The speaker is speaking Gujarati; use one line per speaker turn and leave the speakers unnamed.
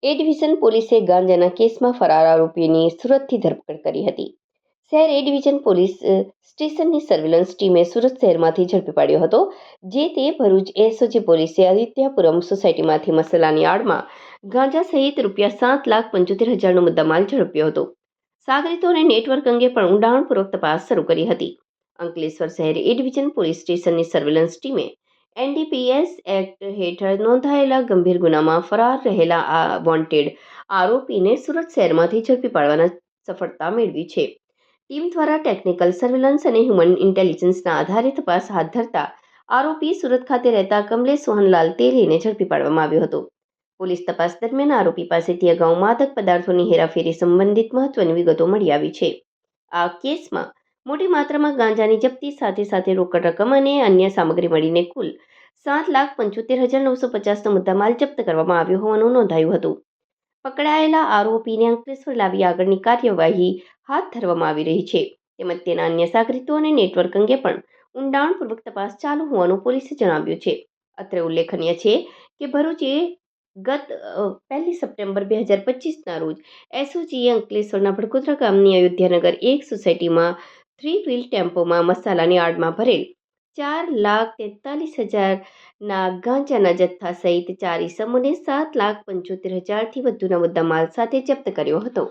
એ ડિવિઝન પોલીસે ગાંજાના કેસમાં ફરાર આરોપીની સુરતથી ધરપકડ કરી હતી. શહેર એ ડિવિઝન પોલીસ સ્ટેશનની સર્વેલન્સ ટીમે સુરત શહેરમાંથી ઝડપી પાડ્યો હતો. જે તે ભરૂચ એસઓજી પોલીસે આદિત્યપુરમ સોસાયટીમાંથી મસાલાની આડમાં ગાંજા સહિત ₹7,75,000નો મુદ્દામાલ ઝડપ્યો હતો. સાગરીતો અને નેટવર્ક અંગે પણ ઊંડાણપૂર્વક તપાસ શરૂ કરી હતી. અંકલેશ્વર શહેર એ ડિવિઝન પોલીસ સ્ટેશનની સર્વેલન્સ ટીમે એનડીપીએસ એક્ટ હેઠળ નોંધાયેલા ગંભીર ગુનામાં ફરાર રહેલા આ વોન્ટેડ આરોપીને સુરત શહેરમાંથી ઝડપી પાડવાના સફળતા મેળવી છે. ટીમ દ્વારા ટેકનિકલ સર્વેલન્સ અને હ્યુમન ઇન્ટેલિજન્સના આધારે તપાસ હાથ ધરતા આરોપી સુરત ખાતે રહેતા કમલેશ સોહનલાલ તેલીને ઝડપી પાડવામાં આવ્યો હતો. પોલીસ તપાસ દરમિયાન આરોપી પાસેથી અગાઉ માદક પદાર્થોની હેરાફેરી સંબંધિત મહત્વની વિગતો મળી આવી છે. આ કેસમાં મોટી માત્રામાં ગાંજાની જપ્તી સાથે રોકડ રકમ અને અન્ય સામગ્રી મળીને કુલ ₹7,75,950નો મુદ્દામાલ જપ્ત કરવામાં આવ્યો હોવાનું નોંધાયું હતું. પકડાયેલા આરોપીને અંકલેશ્વર લાવી આગળની કાર્યવાહી હાથ ધરવામાં આવી રહી છે. તેમજ તેના અન્ય સાગરીતો અને નેટવર્ક અંગે પણ ઊંડાણપૂર્વક તપાસ ચાલુ હોવાનું પોલીસે જણાવ્યું છે. અત્રે ઉલ્લેખનીય છે કે ભરૂચે ગત 1 સપ્ટેમ્બર 2025ના રોજ એસઓજીએ અંકલેશ્વરના ભડકોદરા ગામની અયોધ્યાનગર 1 સોસાયટીમાં 3 વ્હીલ ટેમ્પોમાં મસાલાની આડમાં ભરેલ ₹4,43,000ના ગાંજાના જથ્થા સહિત 4 ઇસમોને ₹7,75,000થી વધુના મુદ્દામાલ સાથે જપ્ત કર્યો હતો.